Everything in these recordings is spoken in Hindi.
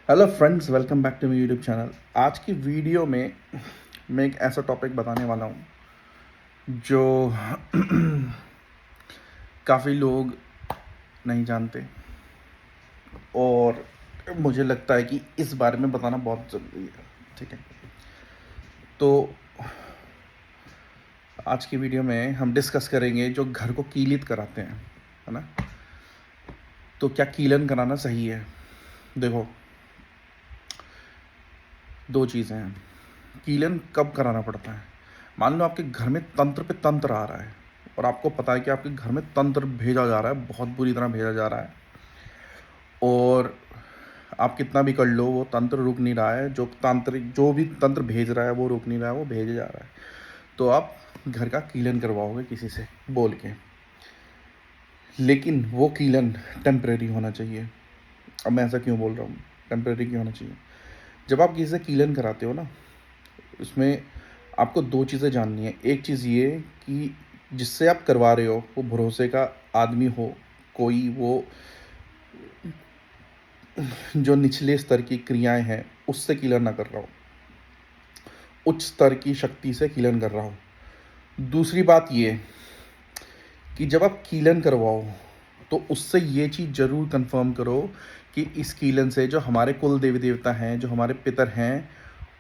Hello friends, welcome back to my YouTube channel. आज की वीडियो में मैं एक ऐसा टॉपिक बताने वाला हूँ जो काफ़ी लोग नहीं जानते, और मुझे लगता है कि इस बारे में बताना बहुत ज़रूरी है। ठीक है, तो आज की वीडियो में हम डिस्कस करेंगे जो घर को कीलित कराते हैं, है ना। तो क्या कीलन कराना सही है? देखो, दो चीज़ें हैं। कीलन कब कराना पड़ता है? मान लो आपके घर में तंत्र पे तंत्र आ रहा है और आपको पता है कि आपके घर में तंत्र भेजा जा रहा है, बहुत बुरी तरह भेजा जा रहा है, और आप कितना भी कर लो वो तंत्र रुक नहीं रहा है। जो भी तंत्र भेज रहा है वो रुक नहीं रहा है, वो भेजे जा रहा है। तो आप घर का कीलन करवाओगे किसी से बोल के, लेकिन वो कीलन टेम्परेरी होना चाहिए। अब मैं ऐसा क्यों बोल रहा हूँ टेम्परेरी क्यों होना चाहिए? जब आप किसी से कीलन कराते हो ना, उसमें आपको दो चीज़ें जाननी है। एक चीज़ ये कि जिससे आप करवा रहे हो वो भरोसे का आदमी हो, कोई वो जो निचले स्तर की क्रियाएं हैं उससे कीलन ना कर रहा हो, उच्च स्तर की शक्ति से कीलन कर रहा हो। दूसरी बात ये कि जब आप कीलन करवाओ तो उससे ये चीज़ ज़रूर कंफर्म करो कि इस कीलन से जो हमारे कुल देवी देवता हैं, जो हमारे पितर हैं,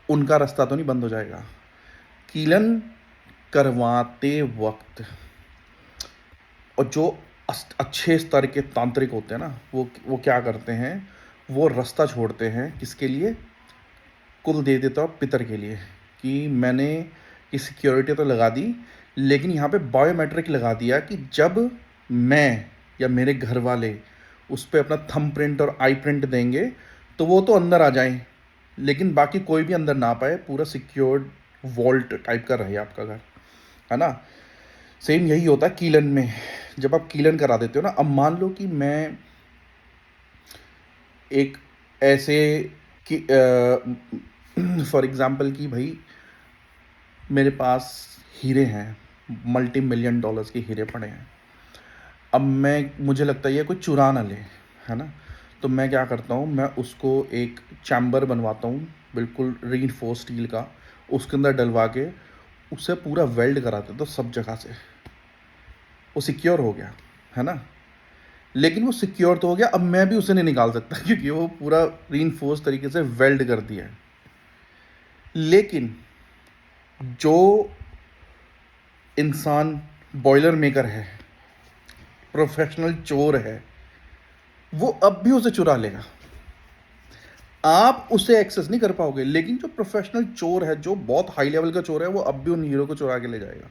उनका रास्ता तो नहीं बंद हो जाएगा। कीलन करवाते वक्त, और जो अच्छे स्तर के तांत्रिक होते हैं ना, वो क्या करते हैं, वो रास्ता छोड़ते हैं किसके लिए? कुल दे देता हूँ पितर के लिए, कि मैंने ये सिक्योरिटी तो लगा दी, लेकिन यहाँ पे बायोमेट्रिक लगा दिया कि जब मैं या मेरे घर वाले उस पर अपना थंब प्रिंट और आई प्रिंट देंगे तो वो तो अंदर आ जाएं, लेकिन बाकी कोई भी अंदर ना पाए। पूरा सिक्योर्ड वॉल्ट टाइप का रहे आपका घर, है ना। सेम यही होता है कीलन में। जब आप कीलन करा देते हो ना, अब मान लो कि मैं एक ऐसे कि फॉर एग्जांपल कि भाई मेरे पास हीरे हैं, मल्टी मिलियन डॉलर्स के हीरे पड़े हैं। अब मुझे लगता है ये कोई चुरा ना ले, है ना। तो मैं क्या करता हूँ, मैं उसको एक चैम्बर बनवाता हूँ, बिल्कुल रीइंफोर्स स्टील का, उसके अंदर डलवा के उसे पूरा वेल्ड करा देता हूँ सब जगह से। वो सिक्योर हो गया, है ना। लेकिन वो सिक्योर तो हो गया, अब मैं भी उसे नहीं निकाल सकता क्योंकि वो पूरा रीइंफोर्स तरीके से वेल्ड कर दिया है। लेकिन जो इंसान बॉयलर मेकर है, प्रोफेशनल चोर है, वो अब भी उसे चुरा लेगा। आप उसे एक्सेस नहीं कर पाओगे, लेकिन जो प्रोफेशनल चोर है, जो बहुत हाई लेवल का चोर है, वो अब भी उन हीरो को चुरा के ले जाएगा।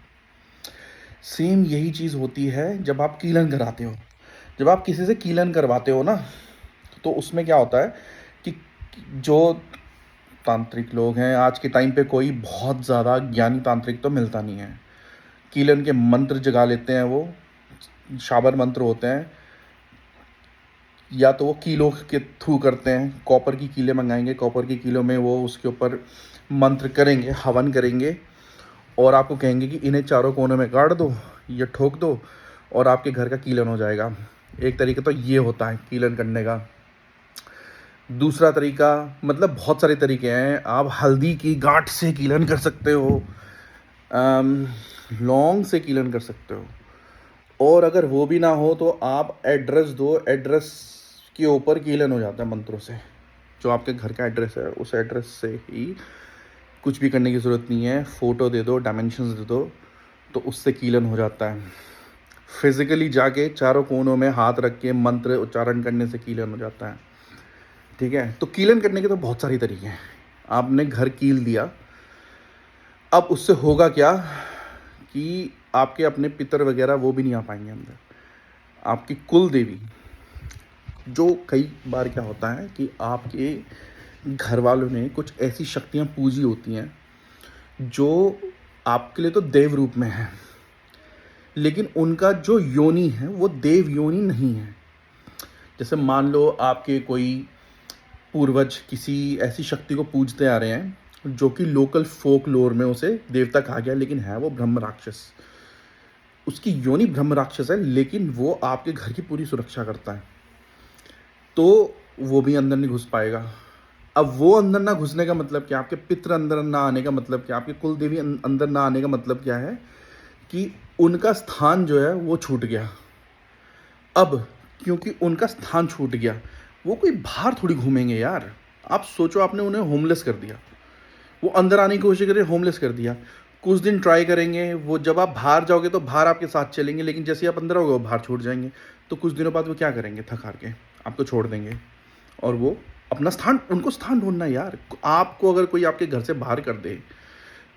सेम यही चीज़ होती है जब आप कीलन कराते हो। जब आप किसी से कीलन करवाते हो ना, तो उसमें क्या होता है कि जो तांत्रिक लोग हैं आज के टाइम पे, कोई बहुत ज़्यादा ज्ञानी तांत्रिक तो मिलता नहीं है। कीलन के मंत्र जगा लेते हैं, वो शाबर मंत्र होते हैं, या तो वो कीलों के थ्रू करते हैं। कॉपर की कीलें मंगाएंगे, कॉपर की कीलों में वो उसके ऊपर मंत्र करेंगे, हवन करेंगे, और आपको कहेंगे कि इन्हें चारों कोनों में गाड़ दो या ठोक दो और आपके घर का कीलन हो जाएगा। एक तरीका तो ये होता है कीलन करने का। दूसरा तरीका, मतलब बहुत सारे तरीके हैं। आप हल्दी की गांठ से कीलन कर सकते हो, लौंग से कीलन कर सकते हो, और अगर वो भी ना हो तो आप एड्रेस दो, एड्रेस के ऊपर कीलन हो जाता है मंत्रों से। जो आपके घर का एड्रेस है उस एड्रेस से ही, कुछ भी करने की ज़रूरत नहीं है, फ़ोटो दे दो, डायमेंशंस दे दो, तो उससे कीलन हो जाता है। फिज़िकली जाके चारों कोनों में हाथ रख के मंत्र उच्चारण करने से कीलन हो जाता है। ठीक है, तो कीलन करने के तो बहुत सारे तरीके हैं। आपने घर कील दिया, अब उससे होगा क्या कि आपके अपने पितर वगैरह वो भी नहीं आ पाएंगे अंदर। आपकी कुल देवी, जो कई बार क्या होता है कि आपके घर वालों ने कुछ ऐसी शक्तियाँ पूजी होती हैं जो आपके लिए तो देव रूप में है, लेकिन उनका जो योनि है वो देव योनि नहीं है। जैसे मान लो आपके कोई पूर्वज किसी ऐसी शक्ति को पूजते आ रहे हैं जो कि लोकल फोक लोर में उसे देवता कहा गया, लेकिन है वो ब्रह्म राक्षस। उसकी योनि ब्रह्म राक्षस है, लेकिन वो आपके घर की पूरी सुरक्षा करता है, तो वो भी अंदर नहीं घुस पाएगा। अब वो अंदर ना घुसने का मतलब क्या, आपके पितृ अंदर ना आने का मतलब क्या, आपके कुल देवी अंदर ना आने का मतलब क्या है कि उनका स्थान जो है वो छूट गया। अब क्योंकि उनका स्थान छूट गया, वो कोई बाहर थोड़ी घूमेंगे यार। आप सोचो, आपने उन्हें होमलेस कर दिया, वो अंदर आने की कोशिश कर रहे, होमलेस कर दिया। कुछ दिन ट्राई करेंगे, वो जब आप बाहर जाओगे तो बाहर आपके साथ चलेंगे, लेकिन जैसे आप अंदर होगे वो बाहर छूट जाएंगे। तो कुछ दिनों बाद वो क्या करेंगे, थक हार के आपको छोड़ देंगे, और वो अपना स्थान, उनको स्थान ढूंढना है यार। आपको अगर कोई आपके घर से बाहर कर दे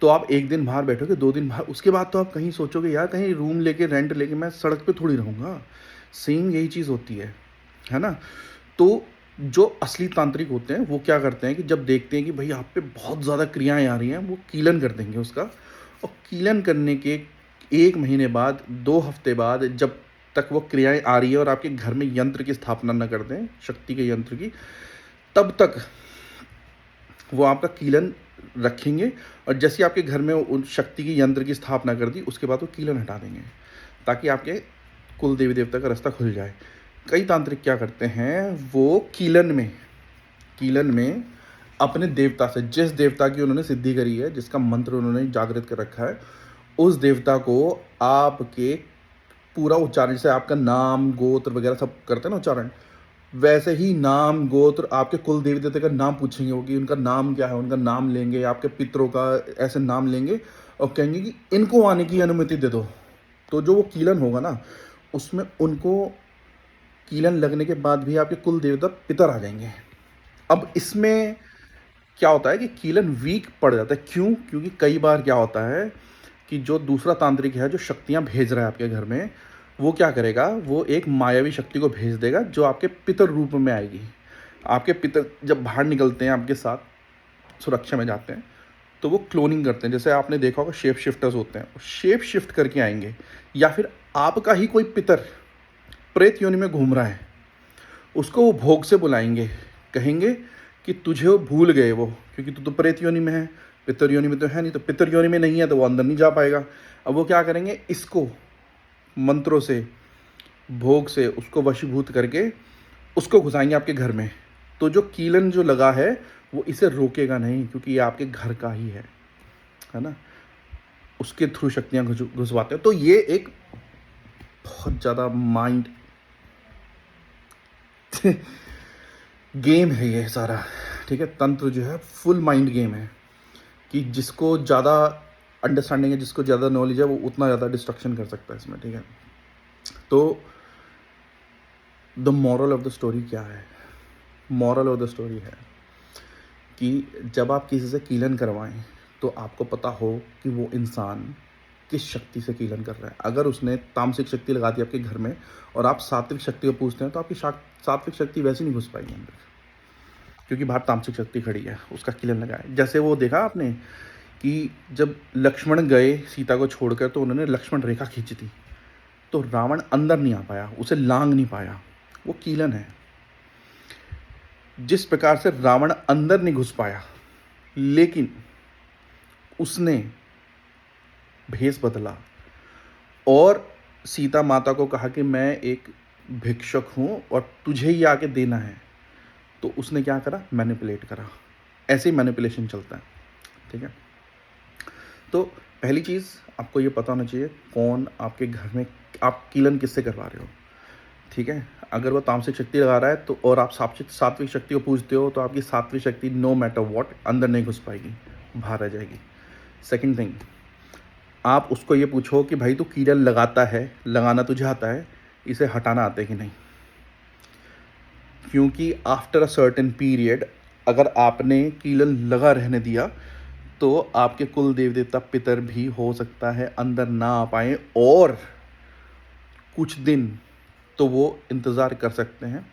तो आप एक दिन बाहर बैठोगे, 2 दिन बाहर, उसके बाद तो आप कहीं सोचोगे यार कहीं रूम लेके, रेंट लेके मैं सड़क पे थोड़ी रहूँगा। सेम यही चीज़ होती है ना। तो जो असली तांत्रिक होते हैं वो क्या करते हैं कि जब देखते हैं कि भाई आप पे बहुत ज़्यादा क्रियाएं आ रही हैं, वो कीलन कर देंगे उसका। और कीलन करने के 1 महीने बाद, 2 हफ्ते बाद, जब तक वो क्रियाएं आ रही है और आपके घर में यंत्र की स्थापना न कर दें, शक्ति के यंत्र की, तब तक वो आपका कीलन रखेंगे। और जैसे ही आपके घर में उन शक्ति की यंत्र की स्थापना कर दी, उसके बाद वो कीलन हटा देंगे, ताकि आपके कुल देवी देवता का रास्ता खुल जाए। कई तांत्रिक क्या करते हैं, वो कीलन में अपने देवता से, जिस देवता की उन्होंने सिद्धि करी है, जिसका मंत्र उन्होंने जागृत कर रखा है, उस देवता को आपके पूरा उच्चारण से, आपका नाम गोत्र वगैरह सब करते हैं ना उच्चारण, वैसे ही नाम गोत्र, आपके कुल देवी देवता का नाम पूछेंगे वो कि उनका नाम क्या है, उनका नाम लेंगे, आपके पितरों का ऐसे नाम लेंगे और कहेंगे कि इनको आने की अनुमति दे दो। तो जो वो कीलन होगा ना, उसमें उनको कीलन लगने के बाद भी आपके कुल देवता पितर आ जाएंगे। अब इसमें क्या होता है कि कीलन वीक पड़ जाता है। क्यों? क्योंकि कई बार क्या होता है कि जो दूसरा तांत्रिक है, जो शक्तियाँ भेज रहा है आपके घर में, वो क्या करेगा, वो एक मायावी शक्ति को भेज देगा जो आपके पितर रूप में आएगी। आपके पितर जब बाहर निकलते हैं आपके साथ, सुरक्षा में जाते हैं, तो वो क्लोनिंग करते हैं। जैसे आपने देखा होगा शेप शिफ्टर्स होते हैं, शेप शिफ्ट करके आएंगे। या फिर आपका ही कोई पितर प्रेत योनि में घूम रहा है, उसको वो भोग से बुलाएंगे, कहेंगे कि तुझे वो भूल गए वो, क्योंकि तू तो प्रेत योनि में है, पितर योनि में तो है नहीं, तो पितर योनि में नहीं है तो वो अंदर नहीं जा पाएगा। अब वो क्या करेंगे, इसको मंत्रों से, भोग से उसको वशीभूत करके उसको घुसाएंगे आपके घर में। तो जो कीलन जो लगा है वो इसे रोकेगा नहीं, क्योंकि ये आपके घर का ही है ना। उसके थ्रू शक्तियाँ घुसवाते हैं। तो ये एक बहुत ज़्यादा माइंड गेम है ये सारा, ठीक है। तंत्र जो है फुल माइंड गेम है, कि जिसको ज़्यादा अंडरस्टैंडिंग है, जिसको ज़्यादा नॉलेज है, वो उतना ज़्यादा डिस्ट्रक्शन कर सकता है इसमें, ठीक है। तो the moral of the story क्या है? मॉरल ऑफ द स्टोरी है कि जब आप किसी से कीलन करवाएं तो आपको पता हो कि वो इंसान किस शक्ति से कीलन कर रहा है। अगर उसने तामसिक शक्ति लगा दी आपके घर में और आप सात्विक शक्ति को पूछते हैं, तो आपकी सात्विक शक्ति वैसे नहीं घुस पाएगी अंदर, क्योंकि बाहर तामसिक शक्ति खड़ी है, उसका कीलन लगा है। जैसे वो देखा आपने कि जब लक्ष्मण गए सीता को छोड़कर, तो उन्होंने लक्ष्मण रेखा खींची थी, तो रावण अंदर नहीं आ पाया, उसे लांग नहीं पाया, वो कीलन है। जिस प्रकार से रावण अंदर नहीं घुस पाया, लेकिन उसने भेष बदला और सीता माता को कहा कि मैं एक भिक्षुक हूँ और तुझे ही आके देना है, तो उसने क्या करा, मैनिपुलेट करा। ऐसे ही मैनिपुलेशन चलता है, ठीक है। तो पहली चीज़ आपको ये पता होना चाहिए कौन आपके घर में, आप कीलन किससे करवा रहे हो, ठीक है। अगर वो तामसिक शक्ति लगा रहा है तो, और आप सात्विक शक्ति को पूजते हो, तो आपकी सात्विक शक्ति नो मैटर व्हाट अंदर नहीं घुस पाएगी, बाहर रह जाएगी। सेकंड थिंग, आप उसको ये पूछो कि भाई तू कीलन लगाता है, लगाना तुझे आता है, इसे हटाना आता है कि नहीं। क्योंकि आफ्टर अ सर्टेन पीरियड अगर आपने कीलन लगा रहने दिया, तो आपके कुल देव देवता पितर भी हो सकता है अंदर ना आ पाए, और कुछ दिन तो वो इंतज़ार कर सकते हैं,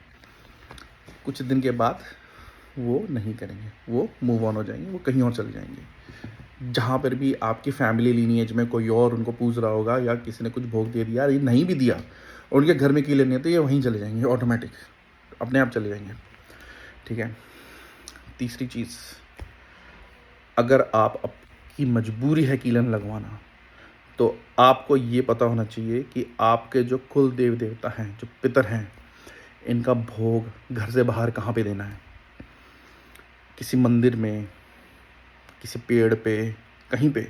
कुछ दिन के बाद वो नहीं करेंगे, वो मूव ऑन हो जाएंगे, वो कहीं और चले जाएंगे। जहाँ पर भी आपकी फैमिली लीनिएज में कोई और उनको पूछ रहा होगा, या किसी ने कुछ भोग दे दिया, ये नहीं भी दिया, उनके घर में कीलन नहीं है, तो ये वहीं चले जाएंगे, ऑटोमेटिक अपने आप चले जाएंगे, ठीक है। तीसरी चीज़, अगर आपकी मजबूरी है कीलन लगवाना, तो आपको ये पता होना चाहिए कि आपके जो कुल देव देवता हैं, जो पितर हैं, इनका भोग घर से बाहर कहाँ पे देना है। किसी मंदिर में, किसी पेड़ पे, कहीं पे,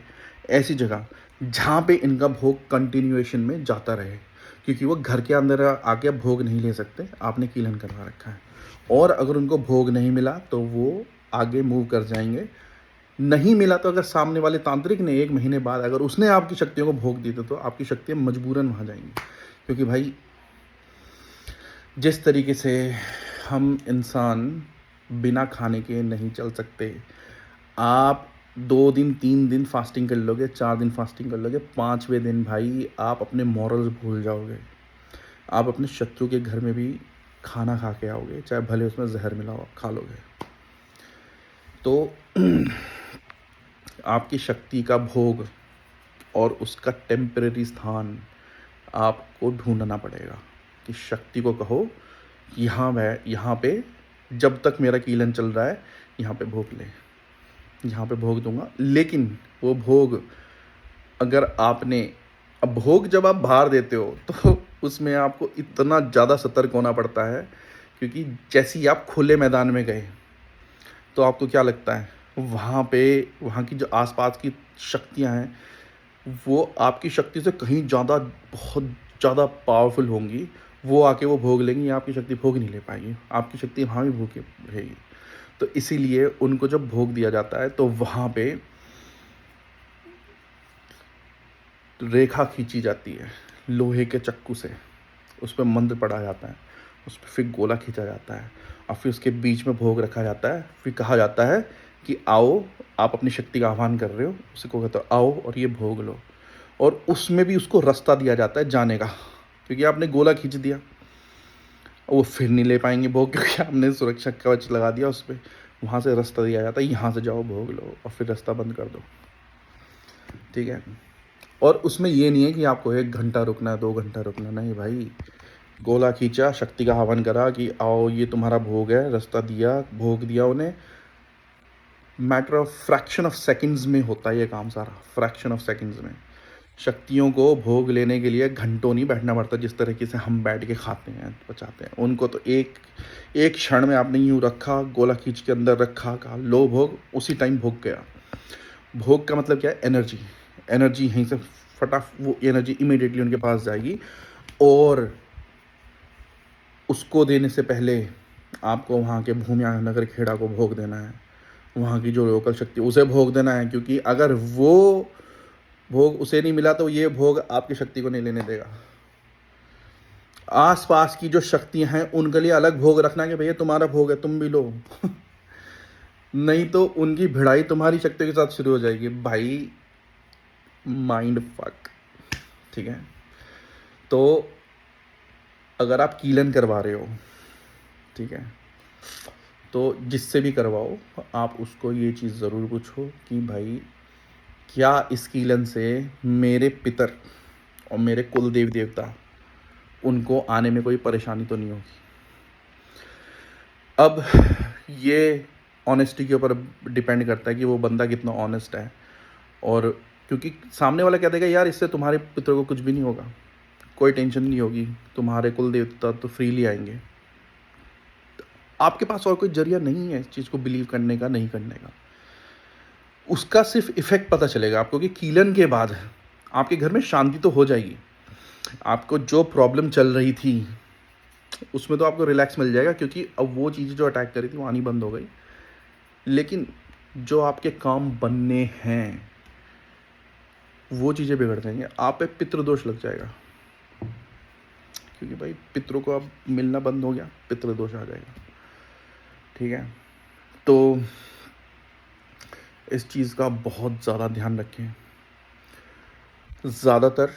ऐसी जगह जहाँ पे इनका भोग कंटिन्यूएशन में जाता रहे, क्योंकि वो घर के अंदर आके अब भोग नहीं ले सकते, आपने कीलन करवा रखा है। और अगर उनको भोग नहीं मिला तो वो आगे मूव कर जाएंगे। नहीं मिला तो अगर सामने वाले तांत्रिक ने 1 महीने बाद अगर उसने आपकी शक्तियों को भोग दी तो आपकी शक्तियाँ मजबूरन वहाँ जाएंगी। क्योंकि भाई जिस तरीके से हम इंसान बिना खाने के नहीं चल सकते, आप 2 दिन 3 दिन फास्टिंग कर लोगे, 4 दिन फास्टिंग कर लोगे, 5वें दिन भाई आप अपने मॉरल्स भूल जाओगे। आप अपने शत्रु के घर में भी खाना खा के आओगे, चाहे भले उसमें जहर मिला हो, खा लोगे। तो आपकी शक्ति का भोग और उसका टेम्परेरी स्थान आपको ढूंढना पड़ेगा कि शक्ति को कहो कि यहाँ पे जब तक मेरा कीलन चल रहा है यहाँ पे भोग ले, यहाँ पे भोग दूंगा। लेकिन वो भोग अगर आपने, अब भोग जब आप बाहर देते हो तो उसमें आपको इतना ज़्यादा सतर्क होना पड़ता है, क्योंकि जैसे ही आप खुले मैदान में गए तो आपको क्या लगता है वहाँ पे, वहाँ की जो आसपास की शक्तियाँ हैं वो आपकी शक्ति से कहीं ज़्यादा, बहुत ज़्यादा पावरफुल होंगी। वो आके वो भोग लेंगी, आपकी शक्ति भोग नहीं ले पाएगी, आपकी शक्ति वहाँ भी भूखी रहेगी। तो इसीलिए उनको जब भोग दिया जाता है तो वहाँ पे रेखा खींची जाती है लोहे के चक्कू से, उस पर मंत्र पढ़ा जाता है, उस पर फिर गोला खींचा जाता है और फिर उसके बीच में भोग रखा जाता है। फिर कहा जाता है कि आओ, आप अपनी शक्ति का आह्वान कर रहे हो, उसको कहते हो आओ और ये भोग लो। और उसमें भी उसको रास्ता दिया जाता है जाने का, क्योंकि आपने गोला खींच दिया वो फिर नहीं ले पाएंगे भोग, क्योंकि आपने सुरक्षा कवच लगा दिया उस पर। वहाँ से रास्ता दिया जाता है, यहाँ से जाओ भोग लो, और फिर रास्ता बंद कर दो। ठीक है। और उसमें ये नहीं है कि आपको 1 घंटा रुकना है, 2 घंटा रुकना, नहीं भाई। गोला खींचा, शक्ति का आह्वान करा कि आओ ये तुम्हारा भोग है, रास्ता दिया, भोग दिया उन्हें। Matter of fraction of seconds में होता है ये काम सारा, फ्रैक्शन ऑफ सेकंड्स में। शक्तियों को भोग लेने के लिए घंटों नहीं बैठना पड़ता, जिस तरीके से हम बैठ के खाते हैं, पचाते हैं। उनको तो एक क्षण में आपने यूँ रखा, गोला खींच के अंदर रखा, कहा लो भोग, उसी टाइम भोग गया। भोग का मतलब क्या है? एनर्जी। एनर्जी यहीं से वो एनर्जी इमीडिएटली उनके पास जाएगी। और उसको देने से पहले आपको वहाँ के भूमिया नगर खेड़ा को भोग देना है, वहाँ की जो लोकल शक्ति उसे भोग देना है। क्योंकि अगर वो भोग उसे नहीं मिला तो ये भोग आपकी शक्ति को नहीं लेने देगा। आसपास की जो शक्तियाँ हैं उनके लिए अलग भोग रखना कि भैया तुम्हारा भोग है, तुम भी लो। नहीं तो उनकी भिड़ाई तुम्हारी शक्ति के साथ शुरू हो जाएगी भाई। Mind fuck. ठीक है। तो अगर आप कीलन करवा रहे हो, ठीक है, तो जिससे भी करवाओ आप उसको ये चीज़ ज़रूर पूछो कि भाई क्या इस कीलन से मेरे पितर और मेरे कुल देवी देवता, उनको आने में कोई परेशानी तो नहीं होगी। अब ये ऑनेस्टी के ऊपर डिपेंड करता है कि वो बंदा कितना ऑनेस्ट है। और क्योंकि सामने वाला कह देगा यार इससे तुम्हारे पितर को कुछ भी नहीं होगा, कोई टेंशन नहीं होगी, तुम्हारे कुल देवता तो फ्रीली आएंगे, आपके पास और कोई जरिया नहीं है इस चीज़ को बिलीव करने का, नहीं करने का। उसका सिर्फ इफेक्ट पता चलेगा आपको कि कीलन के बाद आपके घर में शांति तो हो जाएगी। आपको जो प्रॉब्लम चल रही थी उसमें तो आपको रिलैक्स मिल जाएगा, क्योंकि अब वो चीज़ें जो अटैक करी थी वो आनी बंद हो गई। लेकिन जो आपके काम बनने हैं वो चीज़ें बिगड़ जाएंगी, आप पे पितृदोष लग जाएगा। क्योंकि भाई पितरों को अब मिलना बंद हो गया, पितृदोष आ जाएगा। ठीक है। तो इस चीज़ का बहुत ज़्यादा ध्यान रखें। ज़्यादातर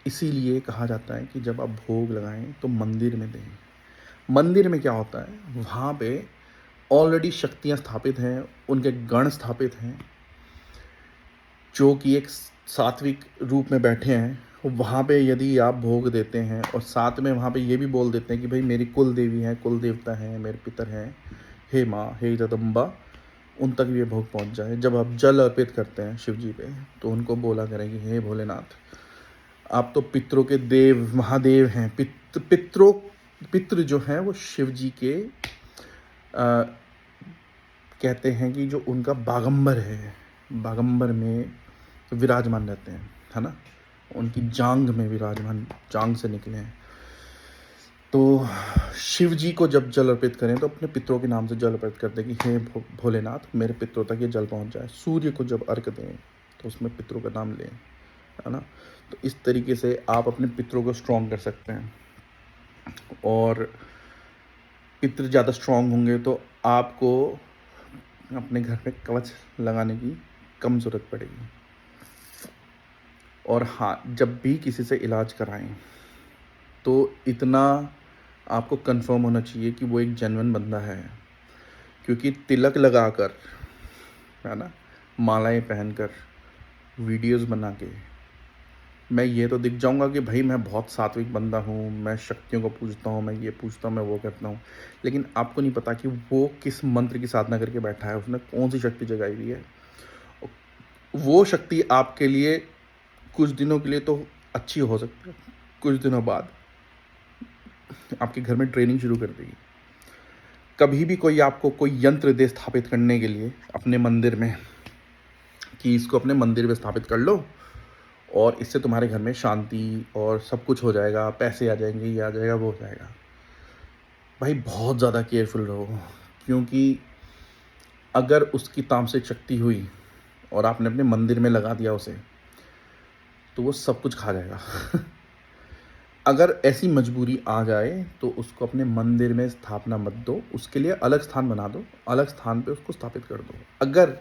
इसीलिए कहा जाता है कि जब आप भोग लगाएं तो मंदिर में दें। मंदिर में क्या होता है, वहाँ पे ऑलरेडी शक्तियाँ स्थापित हैं, उनके गण स्थापित हैं जो कि एक सात्विक रूप में बैठे हैं। वहाँ पे यदि आप भोग देते हैं और साथ में वहाँ पे ये भी बोल देते हैं कि भाई मेरी कुल देवी है, कुल देवता हैं, मेरे पितर हैं, हे माँ, हे जगदम्बा, उन तक भी ये भोग पहुँच जाए। जब आप जल अर्पित करते हैं शिव जी पे तो उनको बोला करें कि हे भोलेनाथ, आप तो पितरों के देव महादेव हैं। पितृ जो हैं वो शिव जी के कहते हैं कि जो उनका बागंबर है, बागंबर में विराजमान रहते हैं, है ना, उनकी जांग में विराजमान, जांग से निकले हैं। तो शिव जी को जब जल अर्पित करें तो अपने पितरों के नाम से जल अर्पित कर दें कि हे भोलेनाथ, मेरे पितरों तक ये जल पहुंच जाए। सूर्य को जब अर्घ दें तो उसमें पितरों का नाम लें, है ना। तो इस तरीके से आप अपने पितरों को स्ट्रॉन्ग कर सकते हैं। और पितृ ज़्यादा स्ट्रॉन्ग होंगे तो आपको अपने घर में कवच लगाने की कम ज़रूरत पड़ेगी। और हाँ, जब भी किसी से इलाज कराएं तो इतना आपको कंफर्म होना चाहिए कि वो एक जेन्युइन बंदा है, क्योंकि तिलक लगाकर, है ना, मालाएं पहनकर, वीडियोस बना के मैं ये तो दिख जाऊंगा कि भाई मैं बहुत सात्विक बंदा हूँ, मैं शक्तियों को पूजता हूँ, मैं ये पूजता हूँ, मैं वो करता हूँ, लेकिन आपको नहीं पता कि वो किस मंत्र की साधना करके बैठा है, उसने कौन सी शक्ति जगाई हुई है। वो शक्ति आपके लिए कुछ दिनों के लिए तो अच्छी हो सकती है, कुछ दिनों बाद आपके घर में ट्रेनिंग शुरू कर देगी। कभी भी कोई आपको कोई यंत्र दे स्थापित करने के लिए अपने मंदिर में कि इसको अपने मंदिर में स्थापित कर लो और इससे तुम्हारे घर में शांति और सब कुछ हो जाएगा, पैसे आ जाएंगे, ये आ जाएगा, वो हो जाएगा, भाई बहुत ज़्यादा केयरफुल रहो। क्योंकि अगर उसकी तामसिक शक्ति हुई और आपने अपने मंदिर में लगा दिया उसे, तो वो सब कुछ खा जाएगा। अगर ऐसी मजबूरी आ जाए तो उसको अपने मंदिर में स्थापना मत दो, उसके लिए अलग स्थान बना दो, अलग स्थान पे उसको स्थापित कर दो। अगर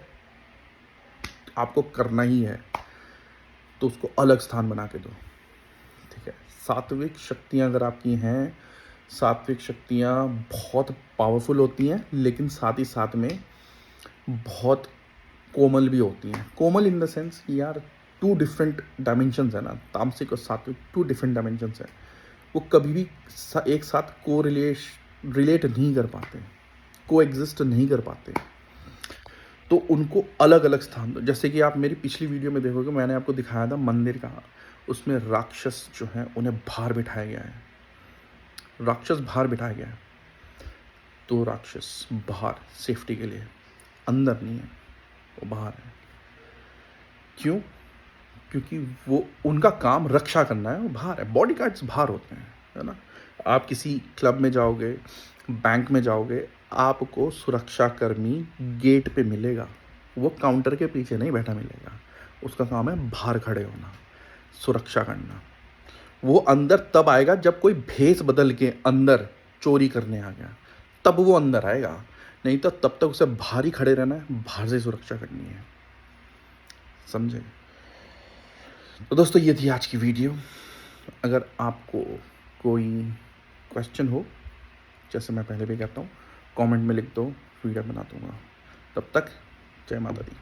आपको करना ही है तो उसको अलग स्थान बना के दो, ठीक है। सात्विक शक्तियाँ अगर आपकी हैं, सात्विक शक्तियाँ बहुत पावरफुल होती हैं, लेकिन साथ ही साथ में बहुत कोमल भी होती हैं। कोमल इन द सेंस यार, टू डिफरेंट डायमेंशंस है ना, तामसिक और सात्विक टू डिफरेंट डायमेंशंस है। वो कभी भी एक साथ रिलेट नहीं कर पाते, को एग्जिस्ट नहीं कर पाते, तो उनको अलग अलग स्थान दो। जैसे कि आप मेरी पिछली वीडियो में देखोगे, मैंने आपको दिखाया था मंदिर का, उसमें राक्षस जो हैं उन्हें बाहर बिठाया गया है, राक्षस बाहर बिठाया गया है। तो राक्षस बाहर सेफ्टी के लिए, अंदर नहीं है, वो बाहर है। क्यों? क्योंकि वो उनका काम रक्षा करना है, वो बाहर है। बॉडी गार्ड्स बाहर होते हैं, है ना। आप किसी क्लब में जाओगे, बैंक में जाओगे, आपको सुरक्षा कर्मी गेट पे मिलेगा, वो काउंटर के पीछे नहीं बैठा मिलेगा। उसका काम है बाहर खड़े होना, सुरक्षा करना। वो अंदर तब आएगा जब कोई भेस बदल के अंदर चोरी करने आ गया, तब वो अंदर आएगा, नहीं तो तब तक उसे बाहर ही खड़े रहना है, बाहर से सुरक्षा करनी है, समझे। तो दोस्तों ये थी आज की वीडियो। अगर आपको कोई क्वेश्चन हो, जैसे मैं पहले भी कहता हूँ, कमेंट में लिख दो, वीडियो बना दूंगा। तब तक जय माता दी।